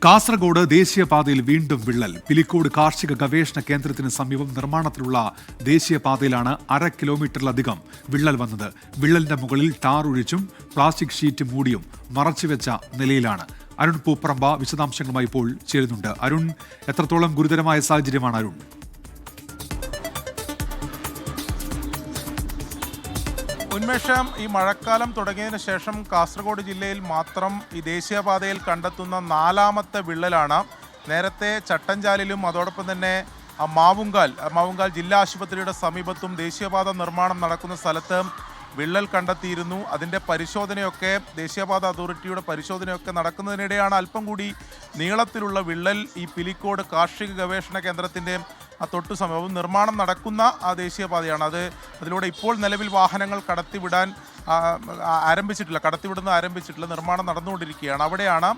കാസർഗോഡ് ദേശീയപാതയിൽ വീണ്ടും വിള്ളൽ. പിലിക്കോട് കാർഷിക ഗവേഷണ കേന്ദ്രത്തിന് സമീപം നിർമ്മാണത്തിലുള്ള ദേശീയപാതയിലാണ് 1/2 കിലോമീറ്ററിലധികം വിള്ളൽ വന്നത്. വിള്ളലിന്റെ മുകളിൽ ടാർ ഒഴിച്ചും പ്ലാസ്റ്റിക് ഷീറ്റ് മൂടിയും മറച്ചുവെച്ച നിലയിലാണ്. അരുൺ പൂപ്പറമ്പ വിശദാംശങ്ങളുമായി ഇപ്പോൾ ചേരുന്നുണ്ട്. അരുൺ, എത്രത്തോളം ഗുരുതരമായ സാഹചര്യമാണ് അരുൺ? ഉന്മേഷം, ഈ മഴക്കാലം തുടങ്ങിയതിന് ശേഷം കാസർഗോഡ് ജില്ലയിൽ മാത്രം ഈ ദേശീയപാതയിൽ കണ്ടെത്തുന്ന 4ാമത്തെ വിള്ളലാണ്. നേരത്തെ ചട്ടഞ്ചാലിലും അതോടൊപ്പം തന്നെ മാവുങ്കാൽ ജില്ലാ ആശുപത്രിയുടെ സമീപത്തും ദേശീയപാത നിർമ്മാണം നടക്കുന്ന സ്ഥലത്ത് വിള്ളൽ കണ്ടെത്തിയിരുന്നു. അതിൻ്റെ പരിശോധനയൊക്കെ ദേശീയപാത അതോറിറ്റിയുടെ പരിശോധനയൊക്കെ നടക്കുന്നതിനിടെയാണ് അല്പം കൂടി നീളത്തിലുള്ള വിള്ളൽ ഈ പിലിക്കോട് കാർഷിക ഗവേഷണ കേന്ദ്രത്തിൻ്റെ തൊട്ടു സമീപം നിർമ്മാണം നടക്കുന്ന ആ ദേശീയപാതയാണ്. അതിലൂടെ ഇപ്പോൾ നിലവിൽ വാഹനങ്ങൾ കടത്തിവിടുന്നത് ആരംഭിച്ചിട്ടില്ല, നിർമ്മാണം നടന്നുകൊണ്ടിരിക്കുകയാണ്. അവിടെയാണ്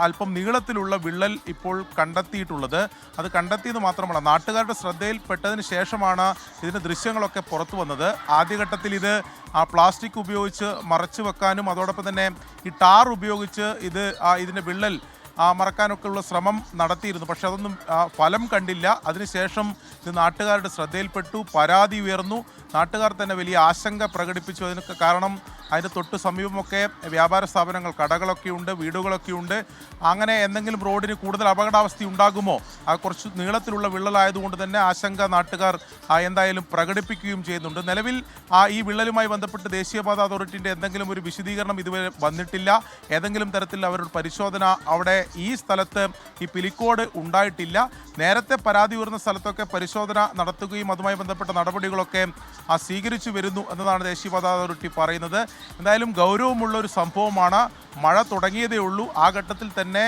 അല്പം നീളത്തിലുള്ള വിള്ളൽ ഇപ്പോൾ കണ്ടെത്തിയിട്ടുള്ളത്. അത് കണ്ടെത്തിയത് മാത്രമല്ല, നാട്ടുകാരുടെ ശ്രദ്ധയിൽപ്പെട്ടതിന് ശേഷമാണ് ഇതിൻ്റെ ദൃശ്യങ്ങളൊക്കെ പുറത്തു വന്നത്. ആദ്യഘട്ടത്തിൽ ഇത് പ്ലാസ്റ്റിക് ഉപയോഗിച്ച് മറച്ചു വെക്കാനും അതോടൊപ്പം തന്നെ ഈ ടാർ ഉപയോഗിച്ച് ഇതിൻ്റെ വിള്ളൽ മറക്കാനൊക്കെ ഉള്ള ശ്രമം നടത്തിയിരുന്നു. പക്ഷെ അതൊന്നും ഫലം കണ്ടില്ല. അതിനുശേഷം ഇത് നാട്ടുകാരുടെ ശ്രദ്ധയിൽപ്പെട്ടു, പരാതി ഉയർന്നു. നാട്ടുകാർ തന്നെ വലിയ ആശങ്ക പ്രകടിപ്പിച്ചു. അതിനൊക്കെ കാരണം അതിന് തൊട്ട് സമീപമൊക്കെ വ്യാപാര സ്ഥാപനങ്ങൾ, കടകളൊക്കെ ഉണ്ട്, വീടുകളൊക്കെ ഉണ്ട്. അങ്ങനെ എന്തെങ്കിലും റോഡിന് കൂടുതൽ അപകടാവസ്ഥ ഉണ്ടാകുമോ? കുറച്ച് നീളത്തിലുള്ള വിള്ളലായതുകൊണ്ട് തന്നെ ആശങ്ക നാട്ടുകാർ എന്തായാലും പ്രകടിപ്പിക്കുകയും ചെയ്യുന്നുണ്ട്. നിലവിൽ ഈ വിള്ളലുമായി ബന്ധപ്പെട്ട് ദേശീയപാത അതോറിറ്റിൻ്റെ എന്തെങ്കിലും ഒരു വിശദീകരണം ഇതുവരെ വന്നിട്ടില്ല. ഏതെങ്കിലും തരത്തിൽ അവരുടെ പരിശോധന അവിടെ ഈ സ്ഥലത്ത് ഈ പിലിക്കോട് ഉണ്ടായിട്ടില്ല. നേരത്തെ പരാതി ഉയർന്ന സ്ഥലത്തൊക്കെ പരിശോധന നടത്തുകയും അതുമായി ബന്ധപ്പെട്ട നടപടികളൊക്കെ സ്വീകരിച്ചു വരുന്നു എന്നതാണ് ദേശീയപാത അതോറിറ്റി പറയുന്നത്. എന്തായാലും ഗൗരവമുള്ള ഒരു സംഭവമാണ്. മഴ തുടങ്ങിയതേ ഉള്ളൂ. ആ ഘട്ടത്തിൽ തന്നെ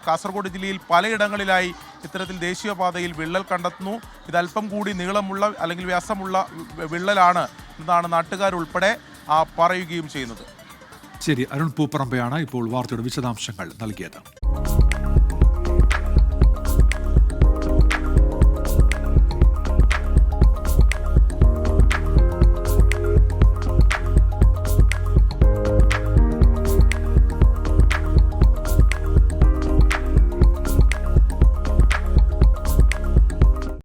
കാസർഗോഡ് ജില്ലയിൽ പലയിടങ്ങളിലായി ഇത്തരത്തിൽ ദേശീയപാതയിൽ വിള്ളൽ കണ്ടെത്തുന്നു. ഇത് അല്പം കൂടി നീളമുള്ള അല്ലെങ്കിൽ വ്യാസമുള്ള വിള്ളലാണ് എന്നാണ് നാട്ടുകാരുൾപ്പെടെ പറയുകയും ചെയ്യുന്നത്. ശരി, അരുൺ പൂപ്പറമ്പയാണ് ഇപ്പോൾ വാർത്തയുടെ വിശദാംശങ്ങൾ നൽകിയത്.